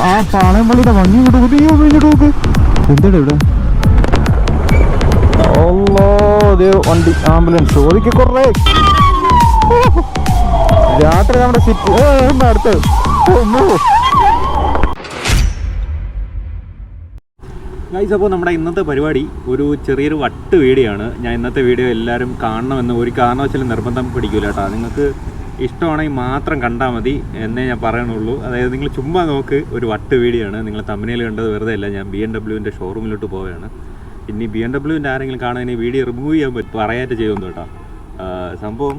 ആ പാളയംപള്ളിയുടെ ഭംഗി ഇങ്ങോട്ട് നോക്ക്. എന്താണ് ഇവിടെ? വണ്ടി ആംബുലൻസ് ഒതുക്കി കുറേ രാത്രി നമ്മുടെ സിറ്റി അടുത്ത്. ഗൈസ്, അപ്പോൾ നമ്മുടെ ഇന്നത്തെ പരിപാടി ഒരു ചെറിയൊരു വട്ട് വീഡിയോ ആണ്. ഞാൻ ഇന്നത്തെ വീഡിയോ എല്ലാവരും കാണണമെന്ന് ഒരു കാരണവശാലും നിർബന്ധം പിടിക്കില്ല കേട്ടോ. നിങ്ങൾക്ക് ഇഷ്ടമാണെങ്കിൽ മാത്രം കണ്ടാൽ മതി എന്നേ ഞാൻ പറയണുള്ളൂ. അതായത് നിങ്ങൾ ചുമ്മാ നോക്ക്, ഒരു വട്ട് വീഡിയോ ആണ്. നിങ്ങൾ തമ്പനയിൽ കണ്ടത് വെറുതെ അല്ല. ഞാൻ BMW ഷോറൂമിലോട്ട് പോവുകയാണ്. ഇനി BMW ആരെങ്കിലും കാണാൻ ഈ വീഡിയോ റിമൂവ് ചെയ്യാൻ പറയാനായിട്ട് ചെയ്യുമെന്ന് കേട്ടോ. സംഭവം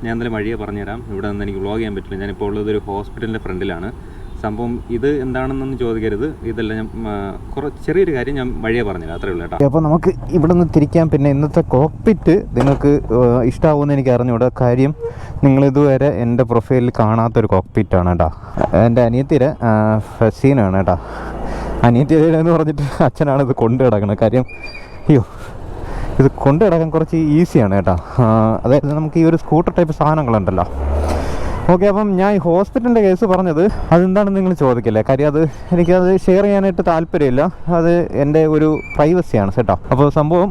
ഞാൻ എന്തായാലും വഴിയെ പറഞ്ഞുതരാം. ഇവിടെ നിന്ന് എനിക്ക് വ്ളോഗ് ചെയ്യാൻ പറ്റില്ല. ഞാനിപ്പോൾ ഉള്ളത് ഒരു ഹോസ്പിറ്റലിൻ്റെ ഫ്രണ്ടിലാണ്. സംഭവം ഇത് എന്താണെന്നൊന്നും ചോദിക്കരുത്. ഇതെല്ലാം ഞാൻ ചെറിയൊരു കാര്യം ഞാൻ വഴിയെ പറഞ്ഞുതരാം, അത്രേ ഉള്ളൂ കേട്ടോ. അപ്പോൾ നമുക്ക് ഇവിടെ നിന്ന് തിരിക്കാം. പിന്നെ ഇന്നത്തെ കോക്പിറ്റ് നിങ്ങൾക്ക് ഇഷ്ടമാവുമെന്ന് എനിക്ക് അറിഞ്ഞൂടാ. കാര്യം നിങ്ങളിതുവരെ എൻ്റെ പ്രൊഫൈലിൽ കാണാത്തൊരു കോക്പിറ്റാണ് കേട്ടോ. എൻ്റെ അനിയത്തിയുടെ ഫസീനാണ് കേട്ടോ. അനിയത്തിയുടെ എന്ന് പറഞ്ഞിട്ട് അച്ഛനാണ് ഇത് കൊണ്ടു കിടക്കുന്നത്. കാര്യം ഇത് കൊണ്ടു കിടക്കാൻ കുറച്ച് ഈസിയാണ് കേട്ടോ. അതായത് നമുക്ക് ഈ ഒരു സ്കൂട്ടർ ടൈപ്പ് സാധനങ്ങളുണ്ടല്ലോ. ഓക്കെ, അപ്പം ഞാൻ ഈ ഹോസ്പിറ്റലിൻ്റെ കേസ് പറഞ്ഞത് അതെന്താണെന്ന് നിങ്ങൾ ചോദിക്കില്ലേ. കാര്യം എനിക്കത് ഷെയർ ചെയ്യാനായിട്ട് താല്പര്യമില്ല. അത് എൻ്റെ ഒരു പ്രൈവസിയാണ് കേട്ടോ. അപ്പോൾ സംഭവം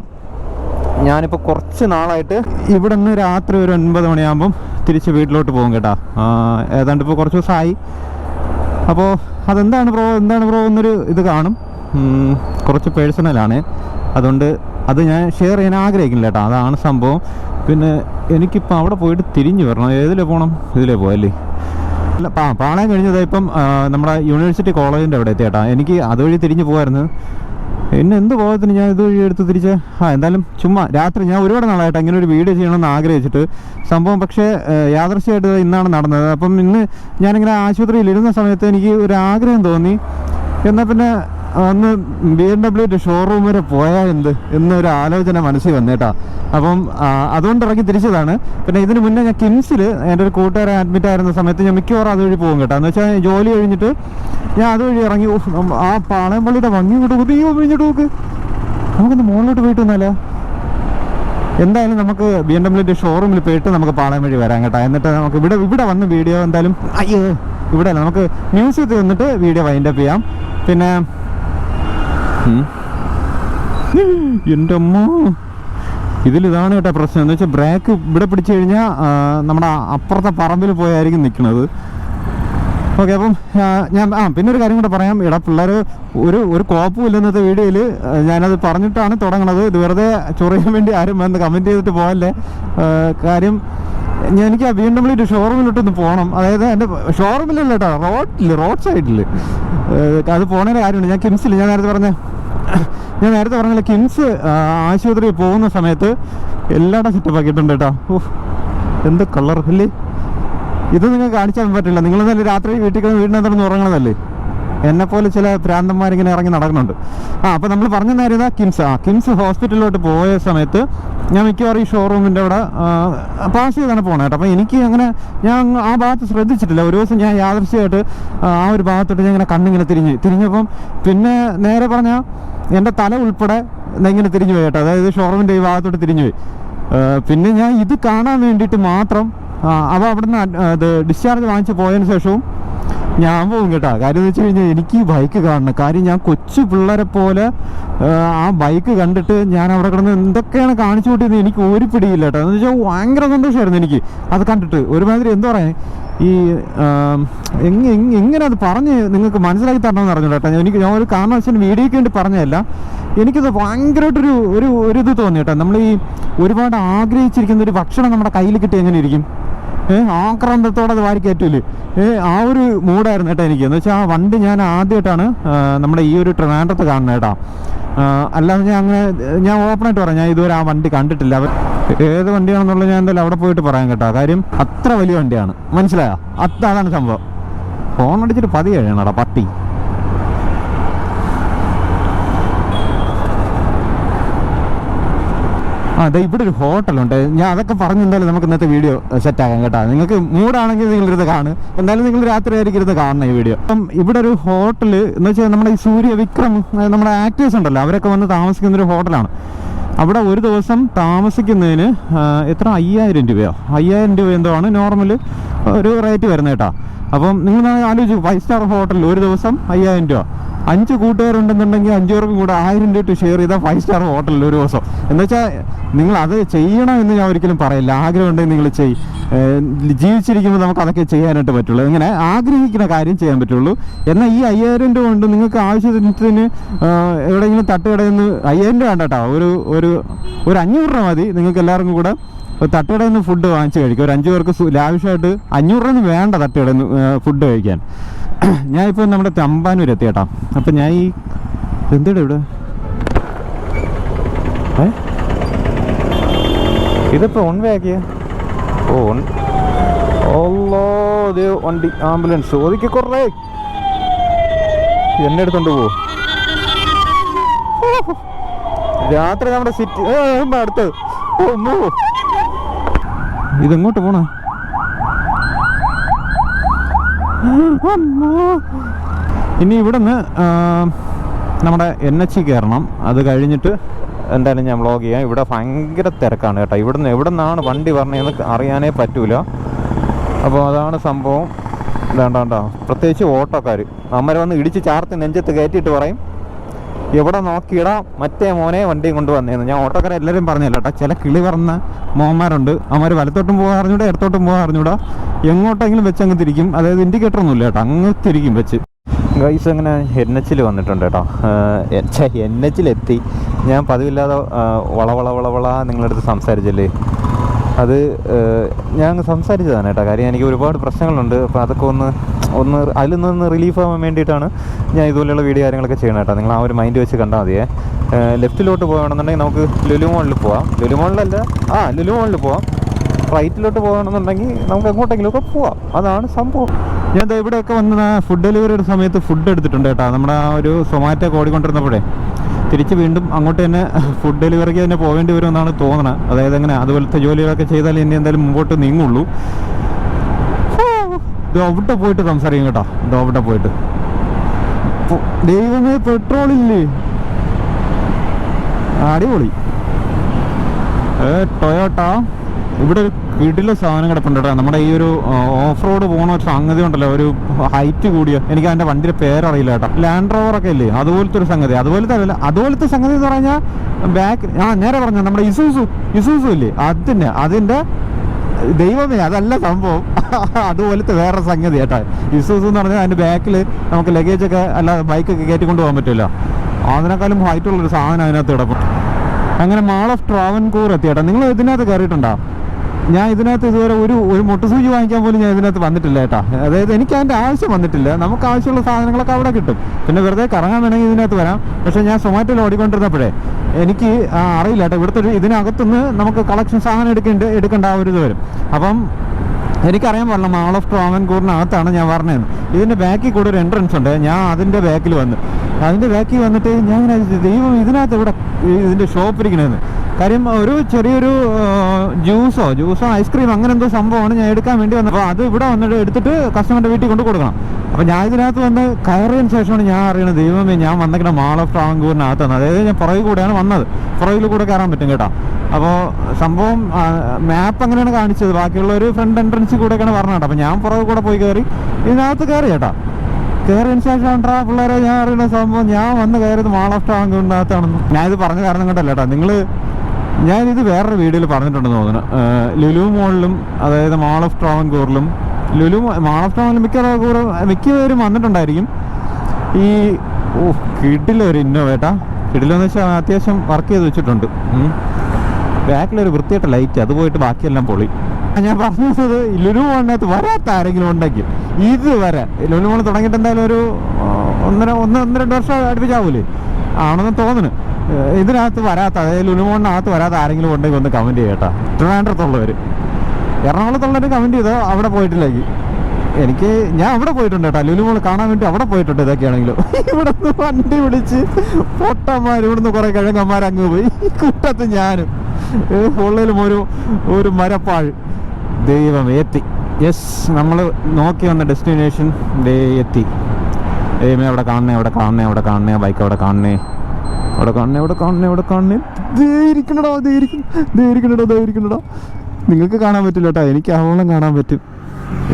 ഞാനിപ്പോൾ കുറച്ച് നാളായിട്ട് ഇവിടെ നിന്ന് രാത്രി ഒരു 9 മണിയാകുമ്പം തിരിച്ച് വീട്ടിലോട്ട് പോകും കേട്ടോ. ഏതാണ്ട് ഇപ്പോൾ കുറച്ച് ദിവസമായി. അപ്പോൾ അതെന്താണ് ബ്രോ എന്നൊരു ഇത് കാണും. കുറച്ച് പേഴ്സണലാണ്, അതുകൊണ്ട് അത് ഞാൻ ഷെയർ ചെയ്യാൻ ആഗ്രഹിക്കില്ല കേട്ടോ. അതാണ് സംഭവം. പിന്നെ എനിക്കിപ്പോൾ അവിടെ പോയിട്ട് തിരിഞ്ഞു വരണം. ഏതിലേ പോകണം? ഇതിലേ പോയല്ലേ. അല്ല, പാളയം കഴിഞ്ഞത് ഇപ്പം നമ്മുടെ യൂണിവേഴ്സിറ്റി കോളേജിൻ്റെ അവിടെ എത്തിയേട്ടാ. എനിക്ക് അതുവഴി തിരിഞ്ഞു പോകുമായിരുന്നു. പിന്നെ എന്ത് പോകത്തിന് ഞാൻ ഇതുവഴി എടുത്ത് തിരിച്ച് എന്തായാലും ചുമ്മാ രാത്രി ഞാൻ ഒരുപാട് നാളായിട്ട് അങ്ങനെ ഒരു വീഡിയോ ചെയ്യണമെന്ന് ആഗ്രഹിച്ചിട്ട് സംഭവം. പക്ഷേ യാദൃശ്യമായിട്ട് ഇന്നാണ് നടന്നത്. അപ്പം ഇന്ന് ഞാനിങ്ങനെ ആശുപത്രിയിൽ ഇരുന്ന സമയത്ത് എനിക്ക് ഒരു ആഗ്രഹം തോന്നി. എന്നാൽ പിന്നെ ഒന്ന് BMW ഷോറൂം വരെ പോയാൽ എന്നൊരു ആലോചന മനസ്സിൽ വന്നേട്ടാ. അപ്പം അതുകൊണ്ട് ഇറങ്ങി തിരിച്ചതാണ്. പിന്നെ ഇതിന് മുന്നേ ഞാൻ കിംസിൽ എൻ്റെ ഒരു കൂട്ടുകാരെ അഡ്മിറ്റ് ആയിരുന്ന സമയത്ത് ഞാൻ മിക്കവാറും അതുവഴി പോകും കേട്ടോ. എന്ന് വെച്ചാൽ ജോലി കഴിഞ്ഞിട്ട് ഞാൻ അതുവഴി ഇറങ്ങി. ആ പാളയംപള്ളിയുടെ ഭംഗി ഇങ്ങോട്ട് നോക്ക്. നമുക്കൊന്ന് മുകളിലോട്ട് പോയിട്ട് വന്നാലോ? എന്തായാലും നമുക്ക് BMW ഷോറൂമിൽ പോയിട്ട് നമുക്ക് പാളയം വഴി വരാം കേട്ടോ. എന്നിട്ട് നമുക്ക് ഇവിടെ വന്ന് വീഡിയോ എന്തായാലും ഇവിടെ അല്ല, നമുക്ക് മ്യൂസിയത്തിൽ വന്നിട്ട് വീഡിയോ വൈൻഡപ്പ് ചെയ്യാം. പിന്നെ എൻ്റെ അമ്മ, ഇതിലിതാണ് കേട്ടോ പ്രശ്നം. എന്ന് വെച്ചാൽ ബ്രേക്ക് ഇവിടെ പിടിച്ചു കഴിഞ്ഞാൽ നമ്മുടെ അപ്പുറത്തെ പറമ്പിൽ പോയായിരിക്കും നിൽക്കുന്നത്. ഓക്കെ, അപ്പം ഞാൻ പിന്നെ ഒരു കാര്യം കൂടെ പറയാം. ഇവിടെ പിള്ളേർ ഒരു കോപ്പും ഇല്ല ഇന്നത്തെ വീഡിയോയിൽ. ഞാനത് പറഞ്ഞിട്ടാണ് തുടങ്ങണത്. ഇത് വെറുതെ ചൊറിയാൻ വേണ്ടി ആരും വന്ന് കമൻറ്റ് ചെയ്തിട്ട് പോകല്ലേ. കാര്യം എനിക്ക് ആ BMW ഷോറൂമിലോട്ടൊന്ന് പോകണം. അതായത് എൻ്റെ ഷോറൂമിലല്ല കേട്ടോ, റോഡ് സൈഡിൽ അത് പോണേൻ്റെ കാര്യമുണ്ട്. ഞാൻ നേരത്തെ പറഞ്ഞില്ല, കിംസ് ആശുപത്രിയിൽ പോകുന്ന സമയത്ത് എല്ലായിടം സെറ്റപ്പ് ആക്കിയിട്ടുണ്ട് കേട്ടോ. എന്ത് കളർ അല്ലേ ഇത്! നിങ്ങൾക്ക് കാണിച്ചാൽ പറ്റില്ല. നിങ്ങൾ തന്നെ രാത്രി വീടിനകത്ത് ഉറങ്ങണതല്ലേ. എന്നെപ്പോലെ ചില ഭ്രാന്തന്മാരിങ്ങനെ ഇറങ്ങി നടക്കുന്നുണ്ട്. അപ്പോൾ നമ്മൾ പറഞ്ഞ നേരം കിംസ് ഹോസ്പിറ്റലിലോട്ട് പോയ സമയത്ത് ഞാൻ മിക്കവാറും ഈ ഷോറൂമിൻ്റെ അവിടെ പാസ് ചെയ്താണ് പോകണം കേട്ടോ. അപ്പോൾ എനിക്ക് അങ്ങനെ ഞാൻ ആ ഭാഗത്ത് ശ്രദ്ധിച്ചിട്ടില്ല. ഒരു ദിവസം ഞാൻ യാദൃശ്യമായിട്ട് ആ ഒരു ഭാഗത്തോട്ട് ഞാൻ ഇങ്ങനെ കണ്ണിങ്ങനെ തിരിഞ്ഞപ്പം പിന്നെ നേരെ പറഞ്ഞാൽ എൻ്റെ തല ഉൾപ്പെടെ ഇങ്ങനെ തിരിഞ്ഞു പോയി കേട്ടോ. അതായത് ഷോറൂമിൻ്റെ ഈ ഭാഗത്തോട്ട് തിരിഞ്ഞു പോയി. പിന്നെ ഞാൻ ഇത് കാണാൻ വേണ്ടിയിട്ട് മാത്രം അപ്പോൾ അവിടുന്ന് ഡിസ്ചാർജ് വാങ്ങിച്ച് പോയതിന് ശേഷവും ഞാൻ പോകും കേട്ടോ. കാര്യം എന്ന് വെച്ച് കഴിഞ്ഞാൽ എനിക്ക് ഈ ബൈക്ക് കാണണം. കാര്യം ഞാൻ കൊച്ചു പിള്ളേരെ പോലെ ആ ബൈക്ക് കണ്ടിട്ട് ഞാൻ അവിടെ കിടന്ന് എന്തൊക്കെയാണ് കാണിച്ചു കൂട്ടിയത് എനിക്ക് ഒരു പിടിയില്ല കേട്ടോ. എന്ന് വെച്ചാൽ ഭയങ്കര സന്തോഷമായിരുന്നു എനിക്ക് അത് കണ്ടിട്ട്. ഒരുമാതിരി എന്താ പറയുക, ഈ എങ്ങനെ അത് പറഞ്ഞ് നിങ്ങൾക്ക് മനസ്സിലാക്കി തരണമെന്ന് അറിഞ്ഞു കേട്ടോ. ഞാൻ ഒരു കാരണവശാലും വീഡിയോയ്ക്ക് വേണ്ടി പറഞ്ഞതല്ല. എനിക്കത് ഭയങ്കരമായിട്ടൊരു ഇത് തോന്നി കേട്ടോ. നമ്മൾ ഈ ഒരുപാട് ആഗ്രഹിച്ചിരിക്കുന്ന ഒരു ഭക്ഷണം നമ്മുടെ കയ്യിൽ കിട്ടി എങ്ങനെ ഇരിക്കും? ആക്രാന്തത്തോടെ അത് വാരി കയറ്റൂലേ? ആ ഒരു മൂഡായിരുന്നു കേട്ടോ എനിക്ക്. എന്ന് വെച്ചാൽ ആ വണ്ടി ഞാൻ ആദ്യമായിട്ടാണ് നമ്മുടെ ഈ ഒരു ട്രിവാൻഡ്രത്ത് കാണുന്നത് കേട്ടോ. അല്ലാതെ ഞാൻ ഓപ്പണായിട്ട് പറയാം, ഞാൻ ഇതുവരെ ആ വണ്ടി കണ്ടിട്ടില്ല. ഏത് വണ്ടിയാണെന്നുള്ളത് ഞാൻ എന്തായാലും അവിടെ പോയിട്ട് പറയാം കേട്ടോ. കാര്യം അത്ര വലിയ വണ്ടിയാണ്, മനസ്സിലായോ? അതാണ് സംഭവം. ഫോൺ അടിച്ചിട്ട് പതി കഴിയണടാ പട്ടി. അതെ, ഇവിടെ ഒരു ഹോട്ടലുണ്ട്. ഞാൻ അതൊക്കെ പറഞ്ഞു എന്തായാലും നമുക്ക് ഇന്നത്തെ വീഡിയോ സെറ്റാക്കാം കേട്ടോ. നിങ്ങൾക്ക് മൂടാണെങ്കിൽ നിങ്ങളിരുന്ന് കാണും. എന്തായാലും നിങ്ങൾ രാത്രി ആയിരിക്കും ഇരുന്ന് കാണണം ഈ വീഡിയോ. അപ്പം ഇവിടെ ഒരു ഹോട്ടൽ എന്ന് വെച്ചാൽ നമ്മുടെ ഈ സൂര്യ വിക്രം നമ്മുടെ ആക്ടേഴ്സ് ഉണ്ടല്ലോ, അവരൊക്കെ വന്ന് താമസിക്കുന്നൊരു ഹോട്ടലാണ്. അവിടെ ഒരു ദിവസം താമസിക്കുന്നതിന് എത്ര 5000 രൂപയോ 5000 രൂപ എന്തോ ആണ് നോർമൽ ഒരു റേറ്റ് വരുന്നത് കേട്ടോ. അപ്പം നിങ്ങൾ ആലോചിച്ചു 5 സ്റ്റാർ ഹോട്ടലിൽ ഒരു ദിവസം 5000 രൂപ, 5 കൂട്ടുകാരുണ്ടെന്നുണ്ടെങ്കിൽ 5 പേർക്കും കൂടെ 1000 രൂപ ഷെയർ ചെയ്താൽ 5 സ്റ്റാർ ഹോട്ടലിൽ ഒരു ദിവസം. എന്നുവെച്ചാൽ നിങ്ങൾ അത് ചെയ്യണമെന്ന് ഞാൻ ഒരിക്കലും പറയില്ല. ആഗ്രഹം ഉണ്ടെങ്കിൽ നിങ്ങൾ ജീവിച്ചിരിക്കുമ്പോൾ നമുക്ക് അതൊക്കെ ചെയ്യാനായിട്ട് പറ്റുള്ളൂ. ഇങ്ങനെ ആഗ്രഹിക്കുന്ന കാര്യം ചെയ്യാൻ പറ്റുള്ളൂ. എന്നാൽ ഈ 5000 രൂപ കൊണ്ട് നിങ്ങൾക്ക് ആവശ്യത്തിന് എവിടെയെങ്കിലും തട്ടുകടയിൽ നിന്ന് 5000 രൂപ വേണ്ട കേട്ടോ, ഒരു 500 രൂപ മതി നിങ്ങൾക്ക് എല്ലാവർക്കും കൂടെ തട്ടുകടയിൽ നിന്ന് ഫുഡ് വാങ്ങിച്ച് കഴിക്കും. ഒരു 5 പേർക്ക് ലാവിഷായിട്ട് 500 രൂപ വേണ്ട തട്ടുകടയിൽ നിന്ന് ഫുഡ് കഴിക്കാൻ. ഞാനിപ്പോൾ നമ്മുടെ തമ്പാനൂർ എത്തി കേട്ടോ. അപ്പം ഞാൻ ഈ എന്തിടെ ഇവിടെ ഇതിപ്പോൾ ഓൺ വേ ആക്കിയ വണ്ടി ആംബുലൻസ് ഒതുക്കി കുറേ എന്നെ എടുത്തോണ്ട് പോവോ. രാത്രി നമ്മുടെ സിറ്റി അടുത്ത് ഇതെങ്ങോട്ട് പോണ? ഇനി ഇവിടുന്ന് നമ്മുടെ NH കയറണം. അത് കഴിഞ്ഞിട്ട് എന്തായാലും ഞാൻ വ്ളോഗ് ചെയ്യാം. ഇവിടെ ഭയങ്കര തിരക്കാണ് കേട്ടോ. എവിടെ നിന്നാണ് വണ്ടി പറഞ്ഞതെന്ന് അറിയാനേ പറ്റൂല. അപ്പോൾ അതാണ് സംഭവം. വേണ്ടോ പ്രത്യേകിച്ച് ഓട്ടോക്കാർ അമ്മരെ വന്ന് ഇടിച്ച് ചാർത്ത് നെഞ്ചത്ത് കയറ്റിയിട്ട് പറയും എവിടെ നോക്കിയിടാ മറ്റേ മോനെ വണ്ടിയും കൊണ്ട് വന്നേന്ന്. ഞാൻ ഓട്ടോക്കാരെ എല്ലാവരും പറഞ്ഞല്ലോ കേട്ടോ. ചില കിളി പറഞ്ഞ മോന്മാരുണ്ട്. അവന്മാർ വലത്തോട്ടും പോകാൻ അറിഞ്ഞൂടാ, ഇടത്തോട്ടും പോകാൻ അറിഞ്ഞൂടാ, എങ്ങോട്ടെങ്കിലും വെച്ച് അങ്ങ് തിരിക്കും. അതായത് ഇൻഡിക്കേറ്റർ ഒന്നുമില്ല കേട്ടോ, അങ്ങ് തിരിക്കും വെച്ച്. ഗൈസ് അങ്ങനെ NH വന്നിട്ടുണ്ട് കേട്ടോ. NH ഞാൻ പതിവില്ലാതെ വളവള നിങ്ങളടുത്ത് സംസാരിച്ചല്ലേ, അത് ഞാൻ സംസാരിച്ചതാണ് കേട്ടോ. കാര്യം എനിക്ക് ഒരുപാട് പ്രശ്നങ്ങളുണ്ട്. അപ്പോൾ അതൊക്കെ ഒന്ന് അതിൽ നിന്ന് റിലീഫ് ആവാൻ വേണ്ടിയിട്ടാണ് ഞാൻ ഇതുപോലെയുള്ള വീഡിയോ കാര്യങ്ങളൊക്കെ ചെയ്യണം കേട്ടോ. നിങ്ങൾ ആ ഒരു മൈൻഡ് വെച്ച് കണ്ടാൽ മതിയേ. ലെഫ്റ്റിലോട്ട് പോകണമെന്നുണ്ടെങ്കിൽ നമുക്ക് ലുലു മോളിൽ പോവാം. ലുലു മോളിൽ പോവാം. റൈറ്റിലോട്ട് പോകണമെന്നുണ്ടെങ്കിൽ നമുക്ക് എങ്ങോട്ടെങ്കിലുമൊക്കെ പോവാം. അതാണ് സംഭവം. ഞാൻ ഇവിടെയൊക്കെ വന്ന് ഫുഡ് ഡെലിവറിയുടെ സമയത്ത് ഫുഡ് എടുത്തിട്ടുണ്ട് കേട്ടോ. നമ്മുടെ ആ ഒരു സൊമാറ്റോ ഓടിക്കൊണ്ടിരുന്നപ്പോഴേ തിരിച്ച് വീണ്ടും അങ്ങോട്ട് തന്നെ ഫുഡ് ഡെലിവറിക്ക് തന്നെ പോകേണ്ടി വരുമെന്നാണ് തോന്നുന്നത്. അതായത് അങ്ങനെ അതുപോലത്തെ ജോലികളൊക്കെ ചെയ്താൽ ഇനി എന്തായാലും മുമ്പോട്ട് നീങ്ങുള്ളൂ. ഇത് അവിടെ പോയിട്ട് സംസാരിക്കും കേട്ടോ. ഇത് അവിടെ പോയിട്ട് ദൈവമേ പെട്രോളില്ലേ, അടിപൊളി. ടൊയോട്ട ഇവിടെ ഒരു കിടില സാധനം കിടപ്പുണ്ട് കേട്ടോ. നമ്മുടെ ഈ ഒരു ഓഫ് റോഡ് പോകണ ഒരു സംഗതി ഉണ്ടല്ലോ, ഒരു ഹൈറ്റ് കൂടിയ, എനിക്ക് അതിൻ്റെ വണ്ടിയുടെ പേരറിയില്ല കേട്ടോ. ലാൻഡ് റോവറൊക്കെ ഇല്ലേ, അതുപോലത്തെ ഒരു സംഗതി. അതുപോലത്തെ സംഗതി എന്ന് പറഞ്ഞാൽ ബാക്ക് നേരെ പറഞ്ഞ നമ്മുടെ ഇസൂസു ഇല്ലേ, അതിൻ്റെ ദൈവമേ അതല്ല സംഭവം. അതുപോലത്തെ വേറെ സംഗതി കേട്ടോ. ഇസൂസു എന്ന് പറഞ്ഞാൽ അതിൻ്റെ ബാക്കിൽ നമുക്ക് ലഗേജൊക്കെ അല്ല ബൈക്കൊക്കെ കയറ്റിക്കൊണ്ട് പോകാൻ പറ്റില്ല. അതിനേക്കാളും ഹൈറ്റുള്ളൊരു സാധനം അതിനകത്ത് കിടക്കും. അങ്ങനെ മാൾ ഓഫ് ട്രാവൻകൂർ എത്തി കേട്ടോ. നിങ്ങൾ ഇതിനകത്ത് കയറിയിട്ടുണ്ടോ? ഞാൻ ഇതിനകത്ത് ഇതുവരെ ഒരു മുട്ടുസൂചി വാങ്ങിക്കാൻ പോലും ഞാൻ ഇതിനകത്ത് വന്നിട്ടില്ല കേട്ടോ. അതായത് എനിക്ക് അതിൻ്റെ ആവശ്യം വന്നിട്ടില്ല. നമുക്ക് ആവശ്യമുള്ള സാധനങ്ങളൊക്കെ അവിടെ കിട്ടും. പിന്നെ വെറുതെ കറങ്ങാൻ വേണമെങ്കിൽ ഇതിനകത്ത് വരാം. പക്ഷേ ഞാൻ സൊമാറ്റോയിൽ ഓടിക്കൊണ്ടിരുന്നപ്പോഴേ എനിക്ക് അറിയില്ല കേട്ടോ, ഇവിടുത്തെ ഇതിനകത്തുനിന്ന് നമുക്ക് കളക്ഷൻ സാധനം എടുക്കേണ്ട ആ ഒരു ഇത് വരും. അപ്പം എനിക്കറിയാൻ പാടില്ല മാൾ ഓഫ് ട്രാവൻകൂറിനകത്താണ് ഞാൻ പറഞ്ഞത്. ഇതിൻ്റെ ബാക്കിൽ കൂടെ ഒരു എൻട്രൻസ് ഉണ്ട്. ഞാൻ അതിൻ്റെ ബാക്കിൽ വന്നിട്ട് ഞാൻ ഇങ്ങനെ ദൈവം ഇതിനകത്ത് ഇവിടെ ഇതിൻ്റെ ഷോപ്പ് ഇരിക്കണേന്ന്. കാര്യം ഒരു ചെറിയൊരു ജ്യൂസോ ഐസ്ക്രീം അങ്ങനെ എന്തോ സംഭവമാണ് ഞാൻ എടുക്കാൻ വേണ്ടി വന്നത്. അപ്പോൾ അത് ഇവിടെ വന്നിട്ട് എടുത്തിട്ട് കസ്റ്റമറിൻ്റെ വീട്ടിൽ കൊണ്ട് കൊടുക്കണം. അപ്പോൾ ഞാൻ ഇതിനകത്ത് വന്ന് കയറിയതിന് ശേഷമാണ് ഞാൻ അറിയണത് ദൈവമേ ഞാൻ വന്നിട്ട് മാൾ ഓഫ് ട്രാവൻകൂറിനകത്താണ്. അതായത് ഞാൻ പുറകിൽ കൂടെയാണ് വന്നത്. പുറകിൽ കൂടെ കയറാൻ പറ്റും കേട്ടോ. അപ്പോൾ സംഭവം മാപ്പ് അങ്ങനെയാണ് കാണിച്ചത്. ബാക്കിയുള്ള ഒരു ഫ്രണ്ട് എൻട്രൻസിൽ കൂടെയൊക്കെയാണ് പറഞ്ഞത് കേട്ടോ. അപ്പോൾ ഞാൻ പുറകിൽ കൂടെ പോയി കയറി ഇതിനകത്ത് കയറി കേട്ടോ. കയറിയതിന് ശേഷം പിള്ളേരെ ഞാൻ അറിയുന്ന സംഭവം ഞാൻ വന്ന് കയറിയത് മാൾ ഓഫ് ട്രാവൻകൂറിനകത്താണെന്ന്. ഞാനിത് പറഞ്ഞ കാരണം കൊണ്ടല്ല കേട്ടോ. ഞാനിത് വേറൊരു വീഡിയോയിൽ പറഞ്ഞിട്ടുണ്ടെന്ന് തോന്നുന്നു. ലുലു മോളിലും അതായത് മാൾ ഓഫ് ട്രാവൻകൂറിലും മാൾ ഓഫ് ട്രാവൻകൂറിലും മിക്കവരും വന്നിട്ടുണ്ടായിരിക്കും. ഈ കിടിലൊരു ഇന്നോവേട്ടാ, കിടിലെന്ന് വെച്ചാൽ അത്യാവശ്യം വർക്ക് ചെയ്ത് വെച്ചിട്ടുണ്ട്. ബാക്കിലൊരു വൃത്തിയായിട്ട ലൈറ്റ്, അത് പോയിട്ട് ബാക്കിയെല്ലാം പൊളി. ഞാൻ പറഞ്ഞത് ലുലു മോളിനകത്ത് വരാത്ത ആരെങ്കിലും ഉണ്ടെങ്കിൽ ഇതുവരെ ലുലു മോൾ തുടങ്ങിയിട്ട് എന്തായാലും ഒരു 1-2 വർഷം അടുപ്പിച്ചാവൂലേ ആണെന്ന് തോന്നുന്നു. ഇതിനകത്ത് വരാത്ത, അതായത് ലുലു മോളിനകത്ത് വരാത്ത ആരെങ്കിലും ഉണ്ടെങ്കിൽ ഒന്ന് കമൻറ്റ് ചെയ്യട്ടാ. ട്രിവാൻഡ്രത്തുള്ളവർ, എറണാകുളത്തുള്ളവർ കമൻറ്റ് ചെയ്തോ അവിടെ പോയിട്ടില്ലെങ്കിൽ. ഞാൻ അവിടെ പോയിട്ടുണ്ട് കേട്ടോ. ലുലു മോൾ കാണാൻ വേണ്ടി അവിടെ പോയിട്ടുണ്ട്. ഇതൊക്കെയാണെങ്കിലും ഇവിടുന്ന് വണ്ടി പിടിച്ച് പൊട്ടന്മാർ ഇവിടുന്ന് കുറേ കിഴങ്ങന്മാർ അങ്ങ് പോയി. കൂട്ടത്ത് ഞാനും ഉള്ളിലും ഒരു മരപ്പാഴ്. ദൈവം എത്തി. യെസ്, നമ്മൾ നോക്കി വന്ന ഡെസ്റ്റിനേഷൻ എത്തി. ദൈവമേ അവിടെ കാണണേ, ബൈക്ക് അവിടെ കാണണേ. അവിടെ കാണണേ ഇരിക്കണടാ. നിങ്ങൾക്ക് കാണാൻ പറ്റില്ല കേട്ടോ, എനിക്ക് അവളം കാണാൻ പറ്റും.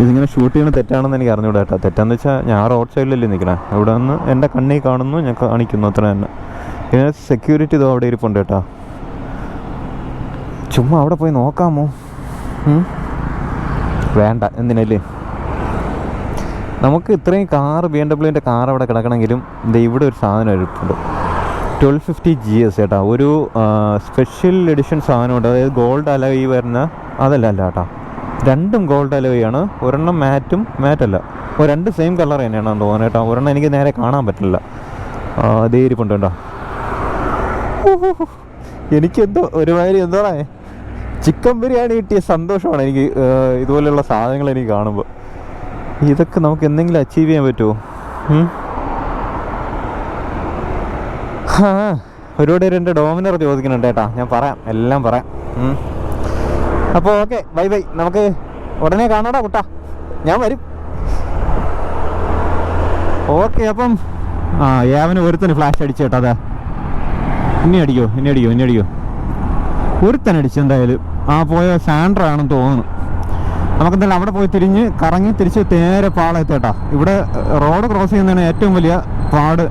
ഇതിങ്ങനെ ഷൂട്ട് ചെയ്യണ തെറ്റാണെന്ന് എനിക്ക് അറിഞ്ഞൂടാ കേട്ടോ. തെറ്റാന്ന് വെച്ചാൽ ഞാൻ റോഡ് സൈഡിലല്ലേ നിൽക്കണേ, ഇവിടെ നിന്ന് എൻ്റെ കണ്ണിൽ കാണുന്നു, ഞാൻ കാണിക്കുന്നു, അത്ര തന്നെ. ഇതിന് സെക്യൂരിറ്റി ഇതോ അവിടെ ഇരിപ്പുണ്ട് കേട്ടോ. ചുമ്മാ അവിടെ പോയി നോക്കാമോ? വേണ്ട, എന്തിനല്ലേ. നമുക്ക് ഇത്രയും കാറ് BMW കാർ അവിടെ കിടക്കണമെങ്കിലും ഇവിടെ ഒരു സാധനം ഇരിപ്പുണ്ട്, 1250 GS ചേട്ടാ. ഒരു സ്പെഷ്യൽ എഡിഷൻ സാധനമുണ്ട്, അതായത് ഗോൾഡ് അലോയ് വരുന്ന. അല്ല കേട്ടോ, രണ്ടും ഗോൾഡ് അലോയ് ആണ്. ഒരെണ്ണം മാറ്റല്ല, രണ്ട് സെയിം കളർ തന്നെയാണെന്ന് തോന്നുന്നു കേട്ടോ. ഒരെണ്ണം എനിക്ക് നേരെ കാണാൻ പറ്റില്ല. അതേ ഇരിപ്പുണ്ട് കേട്ടോ. എനിക്കെന്തോ ഒരുമാതിരി എന്താ ചിക്കൻ ബിരിയാണി കിട്ടിയ സന്തോഷമാണ് എനിക്ക് ഇതുപോലെയുള്ള സാധനങ്ങൾ എനിക്ക് കാണുമ്പോൾ. ഇതൊക്കെ നമുക്ക് എന്തെങ്കിലും അച്ചീവ് ചെയ്യാൻ പറ്റുമോ? ഒരുപാട് പേര് എൻ്റെ ഡോമിനർ ചോദിക്കുന്നുണ്ട് കേട്ടാ, ഞാൻ പറയാം, എല്ലാം പറയാം. അപ്പോൾ ഓക്കെ, ബൈ. നമുക്ക് ഉടനെ കാണാടാ കുട്ടാ, ഞാൻ വരും. ഓക്കെ, അപ്പം യാവന് ഒരുത്തന് ഫ്ലാഷ് അടിച്ചു കേട്ടോ. അതാ ഇനി അടിക്കോ ഒരുത്തനടിച്ചു എന്തായാലും. പോയ സാൻഡ്ര ആണെന്ന് തോന്നുന്നു. നമുക്കെന്തായാലും അവിടെ പോയി കറങ്ങി തിരിച്ച് നേരെ പാളയത്തേട്ടാ. ഇവിടെ റോഡ് ക്രോസ് ചെയ്യുന്നതാണ് ഏറ്റവും വലിയ പാട്.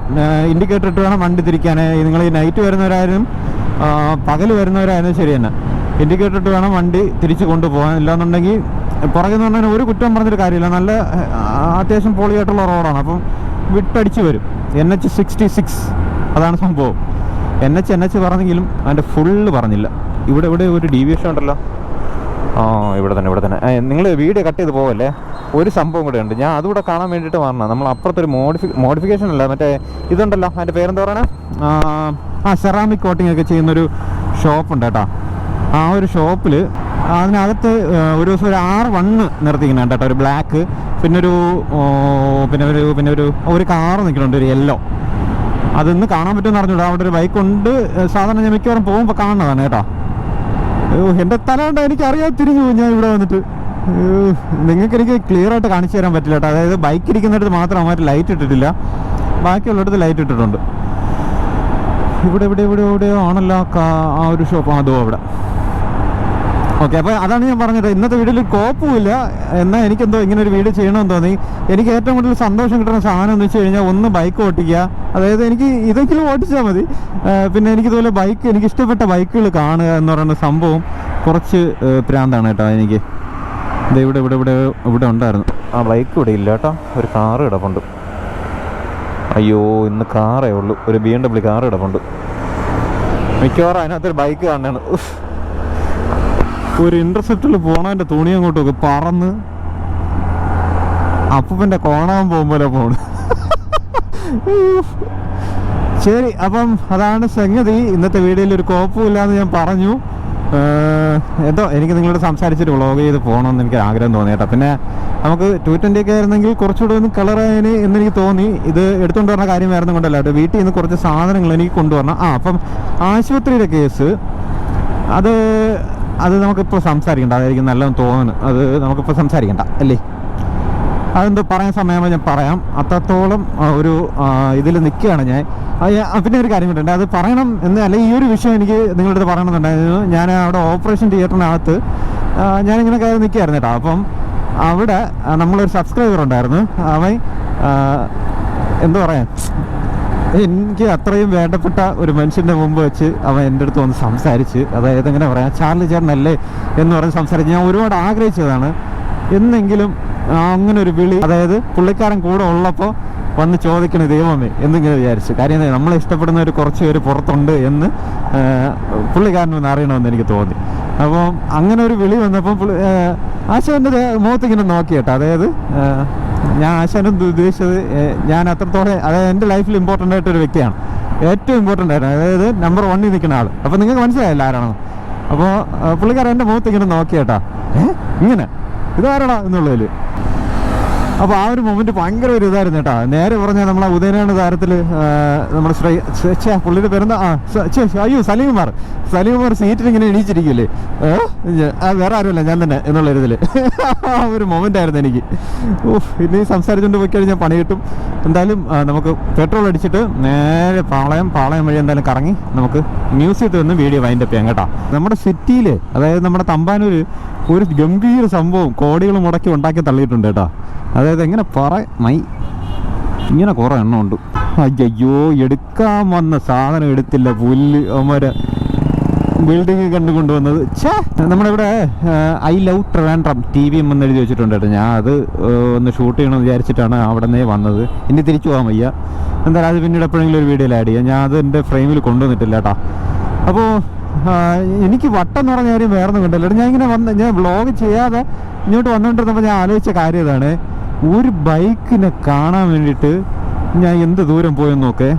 ഇൻഡിക്കേറ്റർ ഇട്ട് വേണം വണ്ടി തിരിക്കാൻ. നിങ്ങൾ ഈ നൈറ്റ് വരുന്നവരായാലും പകൽ വരുന്നവരായാലും ശരി തന്നെ, ഇൻഡിക്കേറ്റർ ഇട്ട് വേണം വണ്ടി തിരിച്ച് കൊണ്ടുപോകാൻ. ഇല്ലാന്നുണ്ടെങ്കിൽ പുറകെന്ന് പറഞ്ഞാൽ ഒരു കുറ്റം പറഞ്ഞൊരു കാര്യമില്ല, നല്ല അത്യാവശ്യം പൊളിയായിട്ടുള്ള റോഡാണ്. അപ്പം വിട്ടടിച്ച് വരും. NH 66 അതാണ് സംഭവം. NH പറഞ്ഞെങ്കിലും അതിൻ്റെ ഫുള്ള് പറഞ്ഞില്ല. ഇവിടെ ഒരു ഡീവിയേഷൻ ഉണ്ടല്ലോ. ഇവിടെ തന്നെ. നിങ്ങൾ വീഡിയോ കട്ട് ചെയ്ത് പോവല്ലേ, ഒരു സംഭവം കൂടെ ഉണ്ട്. ഞാൻ അതുകൂടെ കാണാൻ വേണ്ടിയിട്ട് വരണം. നമ്മൾ അപ്പുറത്തൊരു മോഡിഫിക്കേഷൻ അല്ല, മറ്റേ ഇതുണ്ടല്ലോ, അതിൻ്റെ പേരെന്താ പറയണേ, സെറാമിക് കോട്ടിംഗ് ഒക്കെ ചെയ്യുന്നൊരു ഷോപ്പുണ്ട് കേട്ടോ. ആ ഒരു ഷോപ്പിൽ അതിനകത്ത് ഒരു ദിവസം ഒരു 6 വണ്ണ് നിർത്തിക്കുന്നുണ്ട് കേട്ടോ. ഒരു ബ്ലാക്ക്, പിന്നെ ഒരു കാറ് നിൽക്കുന്നുണ്ട്, ഒരു യെല്ലോ. അതൊന്ന് കാണാൻ പറ്റുമെന്ന് അറിഞ്ഞൂടാ. അവിടെ ഒരു ബൈക്കുണ്ട്. സാധാരണ ഞാൻ മിക്കവാറും പോകുമ്പോൾ കാണുന്നതാണ് കേട്ടോ. എൻ്റെ തല കൊണ്ട് എനിക്കറിയാൻ തിരിഞ്ഞു പോകും ഞാൻ ഇവിടെ വന്നിട്ട്. എനിക്ക് ക്ലിയർ ആയിട്ട് കാണിച്ചു തരാൻ പറ്റില്ല കേട്ടോ. അതായത് ബൈക്ക് ഇരിക്കുന്നിടത്ത് മാത്രം അവന്മാർ ലൈറ്റ് ഇട്ടിട്ടില്ല, ബാക്കിയുള്ളിടത്ത് ലൈറ്റ് ഇട്ടിട്ടുണ്ട്. ഇവിടെ ആണല്ലോ ആ ഒരു ഷോപ്പ്, അതോ അവിടെ. ഓക്കെ, അപ്പോൾ അതാണ് ഞാൻ പറഞ്ഞത്. ഇന്നത്തെ വീഡിയോയിൽ കോപ്പുമില്ല, എന്നാൽ എനിക്കെന്തോ ഇങ്ങനെ ഒരു വീഡിയോ ചെയ്യണമെന്ന് തോന്നി. എനിക്ക് ഏറ്റവും കൂടുതൽ സന്തോഷം കിട്ടുന്ന സാധനം എന്ന് വെച്ച് കഴിഞ്ഞാൽ, ഒന്ന് ബൈക്ക് ഓട്ടിക്കുക. അതായത് എനിക്ക് ഇതെങ്കിലും ഓടിച്ചാൽ മതി. പിന്നെ എനിക്കിതുപോലെ എനിക്ക് ഇഷ്ടപ്പെട്ട ബൈക്കുകൾ കാണുക എന്ന് പറയുന്ന സംഭവം കുറച്ച് പ്രാന്താണ് കേട്ടോ എനിക്ക്. ഇവിടെ ഉണ്ടായിരുന്നു. ആ ബൈക്ക് ഇവിടെ ഇല്ല കേട്ടോ, ഒരു കാറ് കിടപ്പുണ്ട്. അയ്യോ, ഇന്ന് കാറേ ഉള്ളൂ, ഒരു BMW കാറ് കിടപ്പുണ്ട്. മിക്കവാറും അതിനകത്തൊരു ബൈക്ക് കാണാണ്. ഒരു ഇന്റർസെപ്റ്റിൽ പോണതിൻ്റെ തുണി അങ്ങോട്ടൊക്കെ പറന്ന് അപ്പൂപ്പൻ്റെ കോണാൻ പോകുമ്പോലെ പോണ്. ശരി, അപ്പം അതാണ് സംഗതി. ഇന്നത്തെ വീഡിയോയിൽ ഒരു കോപ്പുമില്ലാന്ന് ഞാൻ പറഞ്ഞു. എന്തോ എനിക്ക് നിങ്ങളോട് സംസാരിച്ചിട്ട് വ്ളോഗ് ചെയ്ത് പോകണമെന്ന് എനിക്ക് ആഗ്രഹം തോന്നി കേട്ടോ. പിന്നെ നമുക്ക് 220 ഒക്കെ ആയിരുന്നെങ്കിൽ കുറച്ചുകൂടെ ഒന്ന് കളറായതിന് എന്നെനിക്ക് തോന്നി. ഇത് എടുത്തുകൊണ്ട് വരുന്ന കാര്യം വേറെ കൊണ്ടല്ല കേട്ടോ, വീട്ടിൽ നിന്ന് കുറച്ച് സാധനങ്ങൾ എനിക്ക് കൊണ്ടുവരണം. അപ്പം ആശുപത്രിയുടെ കേസ് അത് നമുക്കിപ്പോൾ സംസാരിക്കണ്ട, അതായിരിക്കും നല്ലതെന്ന് തോന്നുന്നു. അത് നമുക്കിപ്പോൾ സംസാരിക്കണ്ട അല്ലേ. അതെന്തോ പറയാൻ സമയമാകുമ്പോൾ ഞാൻ പറയാം. അത്രത്തോളം ഒരു ഇതിൽ നിൽക്കുകയാണ് ഞാൻ. പിന്നെ ഒരു കാര്യം കൂടെ, അത് പറയണം എന്ന് അല്ല, ഈ ഒരു വിഷയം എനിക്ക് നിങ്ങളുടെ അടുത്ത് പറയണമെന്നുണ്ടായിരുന്നു. ഞാൻ അവിടെ ഓപ്പറേഷൻ തിയേറ്ററിനകത്ത് ഞാനിങ്ങനെ കയറി നിൽക്കുകയായിരുന്നു കേട്ടോ. അപ്പം അവിടെ നമ്മളൊരു സബ്സ്ക്രൈബർ ഉണ്ടായിരുന്നു. അവൻ എന്താ പറയാൻ, എനിക്ക് അത്രയും വേണ്ടപ്പെട്ട ഒരു മനുഷ്യൻ്റെ മുമ്പ് വെച്ച് അവൻ എൻ്റെ അടുത്ത് വന്ന് സംസാരിച്ച്, അതായത് എങ്ങനെ പറയാം, ചാർലി ചേട്ടനല്ലേ എന്ന് പറഞ്ഞ് സംസാരിച്ച് ഞാൻ ഒരുപാട് ആഗ്രഹിച്ചതാണ്. എന്നെങ്കിലും അങ്ങനെ ഒരു വിളി, അതായത് പുള്ളിക്കാരൻ കൂടെ ഉള്ളപ്പോൾ വന്ന് ചോദിക്കണ ദൈവമേ എന്നിങ്ങനെ വിചാരിച്ചു. കാര്യം നമ്മളെ ഇഷ്ടപ്പെടുന്ന ഒരു കുറച്ച് പേര് പുറത്തുണ്ട് എന്ന് പുള്ളിക്കാരനൊന്ന് അറിയണമെന്ന് എനിക്ക് തോന്നി. അപ്പം അങ്ങനെ ഒരു വിളി വന്നപ്പോൾ ആശാൻ്റെ മുഖത്തിങ്ങനെ നോക്കി കേട്ടോ. അതായത് ഞാൻ ആശാനെന്ത് ഉദ്ദേശിച്ചത്, ഞാൻ അത്രത്തോളം, അതായത് എൻ്റെ ലൈഫിൽ ഇമ്പോർട്ടൻ്റ് ആയിട്ടൊരു വ്യക്തിയാണ്, ഏറ്റവും ഇമ്പോർട്ടൻ്റ് ആയിരുന്നു, അതായത് നമ്പർ 1 നിൽക്കുന്ന ആൾ. അപ്പോൾ നിങ്ങൾക്ക് മനസ്സിലായില്ല ആരാണെന്ന്. അപ്പോൾ പുള്ളിക്കാരൻ എൻ്റെ മുഖത്ത് ഇങ്ങനെ നോക്കി കേട്ടാ, ഇങ്ങനെ ഇതാരാടാ എന്നുള്ളതിൽ. അപ്പോൾ ആ ഒരു മൊമെന്റ് ഭയങ്കര ഒരു ഇതായിരുന്നു കേട്ടോ. നേരെ പറഞ്ഞാൽ നമ്മളെ ഉദയനാണ് താരത്തിൽ നമ്മുടെ പുള്ളിയുടെ പേരെന്താ, അയ്യോ സലീംകുമാർ സീറ്റിൽ ഇങ്ങനെ എണീച്ചിരിക്കില്ലേ, വേറെ ആരുമല്ല ഞാൻ തന്നെ എന്നുള്ള ഒരു ഇതിൽ ആ ഒരു മൊമെന്റ് ആയിരുന്നു എനിക്ക്. ഇനി സംസാരിച്ചുകൊണ്ട് പോയി കഴിഞ്ഞാൽ പണി കിട്ടും. എന്തായാലും നമുക്ക് പെട്രോൾ അടിച്ചിട്ട് നേരെ പാളയം വഴി എന്തായാലും കറങ്ങി നമുക്ക് മ്യൂസിയത്തിൽ നിന്ന് വീഡിയോ വൈൻഡപ്പ് ചെയ്യാം കേട്ടോ. നമ്മുടെ സിറ്റിയിൽ, അതായത് നമ്മുടെ തമ്പാനൂർ ഒരു ഗംഭീര സംഭവം കോടികൾ മുടക്കി ഉണ്ടാക്കി തള്ളിയിട്ടുണ്ട് കേട്ടോ. അതായത് എങ്ങനെ ഇങ്ങനെ കുറേ എണ്ണം ഉണ്ട്. അയ്യോ, എടുക്കാൻ വന്ന സാധനം എടുത്തില്ല, പുല്ല് അവന്മാരെ ബിൽഡിങ് കണ്ടുകൊണ്ടുവന്നത്. നമ്മളിവിടെ ഐ ലവ് ട്രിവാൻഡ്രം TVM എന്ന് എഴുതി വെച്ചിട്ടുണ്ട് കേട്ടോ. ഞാൻ അത് ഒന്ന് ഷൂട്ട് ചെയ്യണമെന്ന് വിചാരിച്ചിട്ടാണ് അവിടെ നിന്നേ വന്നത്. ഇനി തിരിച്ചു പോകാൻ വയ്യ. എന്തായാലും അത് പിന്നീട് എപ്പോഴെങ്കിലും ഒരു വീഡിയോയിൽ ആഡ് ചെയ്യാം. ഞാൻ അത് എൻ്റെ ഫ്രെയിമിൽ കൊണ്ടുവന്നിട്ടില്ല കേട്ടോ. അപ്പോൾ എനിക്ക് വട്ടം എന്ന് പറഞ്ഞ കാര്യം വേറെ ഒന്നും കണ്ടല്ലോ. ഞാൻ വ്ളോഗ് ചെയ്യാതെ ഇങ്ങോട്ട് വന്നുകൊണ്ടിരുന്നപ്പോൾ ഞാൻ ആലോചിച്ച കാര്യം ഇതാണ്. ഒരു ബൈക്കിനെ കാണാൻ വേണ്ടിയിട്ട് ഞാൻ എന്ത് ദൂരം പോയെന്ന് നോക്കേ.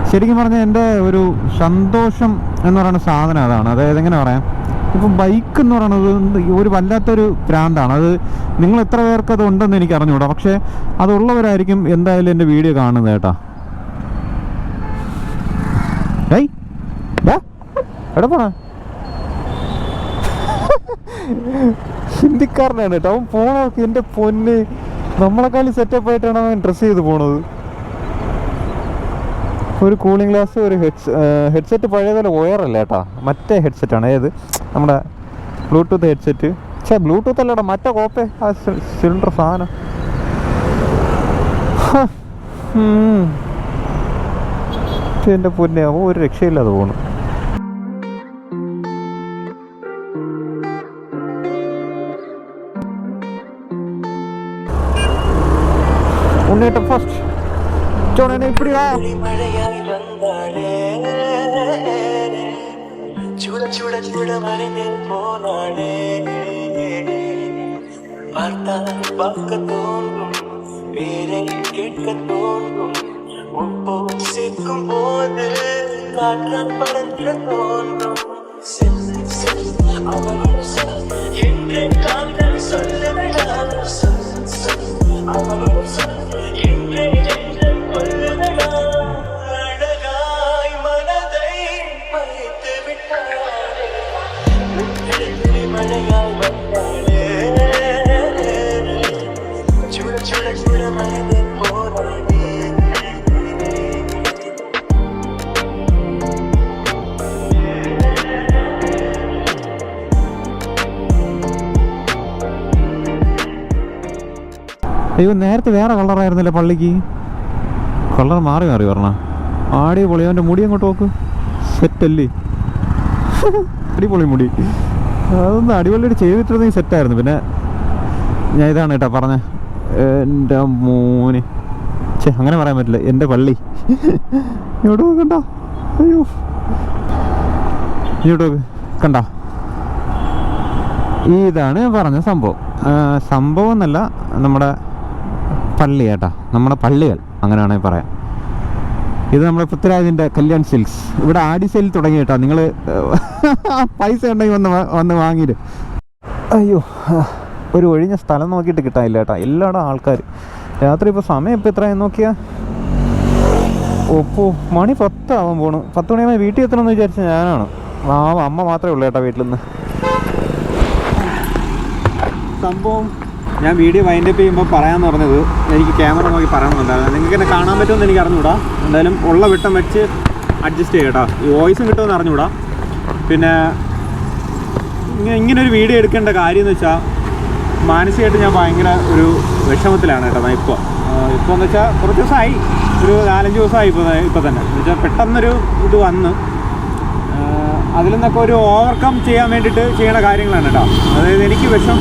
ശരിക്കും പറഞ്ഞാൽ എൻ്റെ ഒരു സന്തോഷം എന്ന് പറയുന്ന സാധനം അതാണ്. അതായത് എങ്ങനെ പറയാം, ഇപ്പം ബൈക്ക് എന്ന് പറയുന്നത് ഒരു വല്ലാത്തൊരു ഭ്രാന്താണ്. അത് നിങ്ങൾ എത്ര പേർക്ക് അത് ഉണ്ടെന്ന് എനിക്ക് അറിഞ്ഞുകൂടാ, പക്ഷേ അതുള്ളവരായിരിക്കും എന്തായാലും എൻ്റെ വീഡിയോ കാണുന്നത് കേട്ടോ. എവിടെ പോണ ഹിന്ദിക്കാരനാണ് കേട്ടോ അവൻ പോണൊക്കെ. എൻ്റെ പൊന്ന്, നമ്മളെക്കാളും സെറ്റപ്പ് ആയിട്ടാണ് അവൻ ഡ്രസ്സ് ചെയ്ത് പോണത്. ഒരു കൂളിംഗ് ഗ്ലാസ്, ഒരു ഹെഡ്സെറ്റ് പഴയതുപോലെ വയറല്ല കേട്ടോ, മറ്റേ ഹെഡ്സെറ്റാണ്. ഏത് നമ്മുടെ ബ്ലൂടൂത്ത് ഹെഡ്സെറ്റ്. ബ്ലൂടൂത്ത് അല്ലടാ, മറ്റേ കോപ്പേ, ആ സിലിണ്ടർ സാധനം. എൻ്റെ പൊന്നെ, അവൻ ഒരു രക്ഷയില്ലാതെ പോണു. ഉണ്ണേട്ടം ഫസ്റ്റ് ചോണനെ ഇപ്പിടിയാ ചൂട ചൂട ചൂട മറിഞ്ഞ് പോനാടേ பார்க்க தோன்றும் பேரை கேட்க தோன்றும் உப்போ சேர்க்கும் போது காற்றால் பறக்க தோன்றும் அவனோட சொல் என்று கால்கள் சொல்லுதடா அவனோட சொல் என்று நெஞ்சம் கொல்லுதடா அழகாய் மனதை வைத்து விட்டாளே மழையாய் வந்தாளே சுட சுட சுட மனதை போராடே അയ്യോ, നേരത്തെ വേറെ കളറായിരുന്നല്ലേ പള്ളിക്ക്. കളർ മാറി പറഞ്ഞ അടിപൊളി. അവൻ്റെ മുടി അങ്ങോട്ട് നോക്ക്, സെറ്റല്ലേ, അടിപൊളി മുടി. അതൊന്ന് അടിപൊളിയായിട്ട് ചെയ്തിട്ടിരുന്നെങ്കിൽ സെറ്റായിരുന്നു. പിന്നെ ഞാൻ ഇതാണ് കേട്ടോ പറഞ്ഞ, എൻ്റെ മോന് അങ്ങനെ പറയാൻ പറ്റില്ല, എൻ്റെ പള്ളി. ഇങ്ങോട്ട് നോക്കണ്ട, അയ്യോ ഇങ്ങോട്ട് നോക്ക്, കണ്ട. ഇതാണ് ഞാൻ പറഞ്ഞ സംഭവം. സംഭവം എന്നല്ല, നമ്മുടെ പള്ളി കേട്ടാ, നമ്മുടെ പള്ളികൾ അങ്ങനെ വേണമെങ്കിൽ പറയാം. ഇത് നമ്മുടെ പൃഥ്വിരാജിൻ്റെ കല്യാൺ സിൽക്സ്. ഇവിടെ ആടി സെയിൽ തുടങ്ങി കേട്ടോ. നിങ്ങൾ പൈസ ഉണ്ടെങ്കിൽ വന്ന് വാങ്ങിയിട്ട്. അയ്യോ, ഒരു ഒഴിഞ്ഞ സ്ഥലം നോക്കിയിട്ട് കിട്ടാനില്ല കേട്ടോ. എല്ലായിടും ആൾക്കാർ. രാത്രി ഇപ്പോൾ സമയം ഇപ്പോൾ എത്രയാണെന്ന് നോക്കിയാൽ, ഓപ്പോ മണി 10 ആവാൻ പോണു. 10 മണിയാകുമ്പോൾ വീട്ടിൽ എത്തണമെന്ന് വിചാരിച്ച ഞാനാണ്. അമ്മ മാത്രമേ ഉള്ളൂ കേട്ടോ വീട്ടിൽ നിന്ന്. സംഭവം ഞാൻ വീഡിയോ വൈൻഡപ്പ് ചെയ്യുമ്പോൾ പറയാമെന്ന് പറഞ്ഞത്, എനിക്ക് ക്യാമറ നോക്കി പറയണമെന്നുണ്ടായിരുന്നു. നിങ്ങൾക്ക് എന്നെ കാണാൻ പറ്റുമെന്ന് എനിക്ക് അറിഞ്ഞുകൂടാ. എന്തായാലും ഉള്ള വിട്ടം വെച്ച് അഡ്ജസ്റ്റ് ചെയ്യട്ടോ. ഈ വോയിസും കിട്ടുമെന്ന് അറിഞ്ഞുകൂടാ. പിന്നെ ഇങ്ങനൊരു വീഡിയോ എടുക്കേണ്ട കാര്യം എന്ന് വെച്ചാൽ, മാനസികമായിട്ട് ഞാൻ ഭയങ്കര ഒരു വിഷമത്തിലാണ് കേട്ടോ. ഞാൻ ഇപ്പോൾ എന്ന് വെച്ചാൽ കുറച്ച് ദിവസമായി, ഒരു 4-5 ദിവസമായി ഇപ്പോൾ തന്നെ. എന്ന് വെച്ചാൽ പെട്ടെന്നൊരു ഇത് വന്ന് അതിൽ നിന്നൊക്കെ ഒരു ഓവർകം ചെയ്യാൻ വേണ്ടിയിട്ട് ചെയ്യണ കാര്യങ്ങളാണ് കേട്ടോ. അതായത് എനിക്ക് വിഷം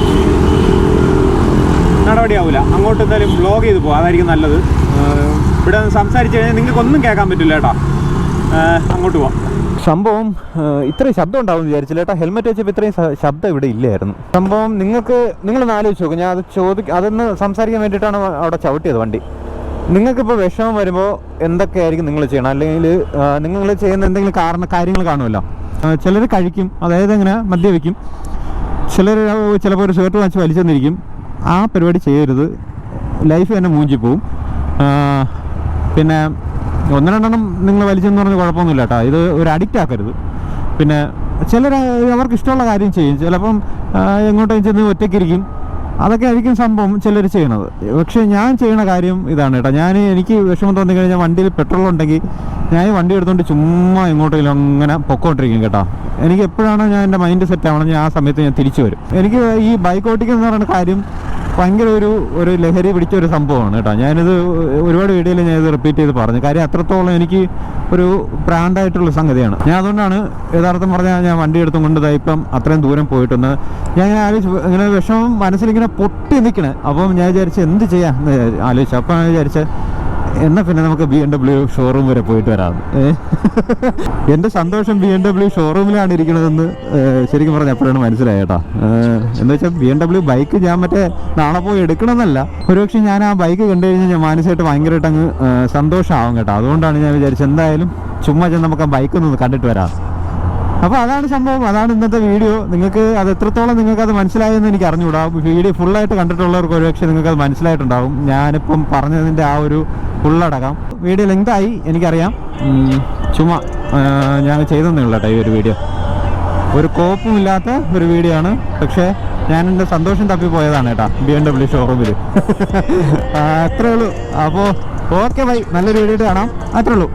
നടപടിയാവില്ല. അങ്ങോട്ട് എന്തായാലും വ്ളോഗ് ചെയ്ത് പോകും, അതായിരിക്കും നല്ലത്. ഇവിടെ സംസാരിച്ച് കഴിഞ്ഞാൽ നിങ്ങൾക്കൊന്നും കേൾക്കാൻ പറ്റില്ല കേട്ടോ. അങ്ങോട്ട് പോവാം. സംഭവം ഇത്രയും ശബ്ദം ഉണ്ടാവും വിചാരിച്ചില്ല കേട്ടോ. ഹെൽമെറ്റ് വെച്ചപ്പോൾ ഇത്രയും ശബ്ദം ഇവിടെ ഇല്ലായിരുന്നു. സംഭവം നിങ്ങളൊന്ന് ആലോചിച്ച് നോക്കും. ഞാൻ അത് അതൊന്ന് സംസാരിക്കാൻ വേണ്ടിയിട്ടാണ് അവിടെ ചവിട്ടിയത് വണ്ടി. നിങ്ങൾക്കിപ്പോൾ വിഷമം വരുമ്പോൾ എന്തൊക്കെയായിരിക്കും നിങ്ങൾ ചെയ്യണം, അല്ലെങ്കിൽ നിങ്ങൾ ചെയ്യുന്ന എന്തെങ്കിലും കാര്യങ്ങൾ കാണുമല്ലോ. ചിലർ കഴിക്കും, അതായത് ഇങ്ങനെ മദ്യപിക്കും. ചിലർ ചിലപ്പോൾ ഒരു ഷർട്ട് വാങ്ങിച്ച് വലിച്ചെന്നിരിക്കും. ആ പരിപാടി ചെയ്യരുത്. ലൈഫ് തന്നെ മൂഞ്ചി പോവും. പിന്നെ ഒന്ന് രണ്ടെണ്ണം നിങ്ങൾ വലിച്ചെന്ന് പറഞ്ഞ് കുഴപ്പമൊന്നുമില്ല കേട്ടോ. ഇത് ഒരു അഡിക്റ്റ് ആക്കരുത്. പിന്നെ ചിലർ അവർക്ക് ഇഷ്ടമുള്ള കാര്യം ചെയ്യും. ചിലപ്പം എങ്ങോട്ടും ചെന്ന് ഒറ്റയ്ക്കിരിക്കും. അതൊക്കെ ആയിരിക്കും സംഭവം ചിലർ ചെയ്യണത്. പക്ഷേ ഞാൻ ചെയ്യുന്ന കാര്യം ഇതാണ് കേട്ടോ. എനിക്ക് വിഷമം തോന്നി കഴിഞ്ഞാൽ വണ്ടിയിൽ പെട്രോൾ ഉണ്ടെങ്കിൽ ഞാൻ ഈ വണ്ടി എടുത്തുകൊണ്ട് ചുമ്മാ എങ്ങോട്ടെങ്കിലും അങ്ങനെ പൊക്കോണ്ടിരിക്കും കേട്ടോ. എനിക്ക് എപ്പോഴാണ് ഞാൻ എൻ്റെ മൈൻഡ് സെറ്റ് ആവണമെങ്കിൽ ആ സമയത്ത് ഞാൻ തിരിച്ചു വരും. എനിക്ക് ഈ ബൈക്ക് ഓടിക്കുക എന്ന് പറയുന്ന കാര്യം ഭയങ്കര ഒരു ലഹരി പിടിച്ച ഒരു സംഭവമാണ് കേട്ടോ. ഞാനിത് ഒരുപാട് വീഡിയോയിൽ ഞാനിത് റിപ്പീറ്റ് ചെയ്ത് പറഞ്ഞു. കാര്യം അത്രത്തോളം എനിക്ക് ഒരു ബ്രാൻഡായിട്ടുള്ള സംഗതിയാണ്. ഞാൻ അതുകൊണ്ടാണ് യഥാർത്ഥം പറഞ്ഞാൽ ഞാൻ വണ്ടി എടുത്തും കൊണ്ട് ഇപ്പം അത്രയും ദൂരം പോയിട്ടൊന്ന് ഞാൻ ആലോചിച്ച് ഇങ്ങനെ വിഷമം മനസ്സിലിങ്ങനെ പൊട്ടി നിൽക്കണേ. അപ്പം ഞാൻ വിചാരിച്ച് എന്ത് ചെയ്യാം എന്ന് ആലോചിച്ചു. അപ്പം ഞാൻ വിചാരിച്ച എന്നാൽ പിന്നെ നമുക്ക് BMW ഷോറൂം വരെ പോയിട്ട് വരാം. എൻ്റെ സന്തോഷം BMW ഷോറൂമിലാണ് ഇരിക്കണതെന്ന് ശരിക്കും പറഞ്ഞാൽ എപ്പോഴാണ് മനസ്സിലായത് കേട്ടോ. എന്താ വെച്ചാൽ BMW ബൈക്ക് ഞാൻ മറ്റേ നാളെ പോയി എടുക്കണമെന്നല്ല, ഒരുപക്ഷെ ഞാൻ ആ ബൈക്ക് കണ്ടു കഴിഞ്ഞാൽ ഞാൻ മാനസികമായിട്ട് ഭയങ്കരമായിട്ട് അങ്ങ് സന്തോഷമാവും കേട്ടോ. അതുകൊണ്ടാണ് ഞാൻ വിചാരിച്ചത് എന്തായാലും ചുമ്മാ ചെന്ന് നമുക്ക് ആ ബൈക്കൊന്ന് കണ്ടിട്ട് വരാം. അപ്പോൾ അതാണ് സംഭവം, അതാണ് ഇന്നത്തെ വീഡിയോ. നിങ്ങൾക്ക് അത് എത്രത്തോളം നിങ്ങൾക്കത് മനസ്സിലായെന്ന് എനിക്ക് അറിഞ്ഞുകൂടാ. വീഡിയോ ഫുള്ളായിട്ട് കണ്ടിട്ടുള്ളവർക്ക് ഒരുപക്ഷെ നിങ്ങൾക്കത് മനസ്സിലായിട്ടുണ്ടാവും. ഞാനിപ്പം പറഞ്ഞതിൻ്റെ ആ ഒരു ഫുള്ളടക്കം വീഡിയോ ലെങ്തായി എനിക്കറിയാം. ചുമ്മാ ഞാൻ ചെയ്തെന്നേ ഉള്ളൂ കേട്ടോ. ഈ ഒരു വീഡിയോ ഒരു കോപ്പും ഇല്ലാത്ത ഒരു വീഡിയോ ആണ്. പക്ഷേ ഞാൻ എൻ്റെ സന്തോഷം തപ്പിപ്പോയതാണ് കേട്ടോ BMW ഷോറൂമിൽ. അത്രേ ഉള്ളൂ. അപ്പോൾ ഓക്കെ ബൈ, നല്ലൊരു വീഡിയോ കാണാം. അത്രേ ഉള്ളൂ.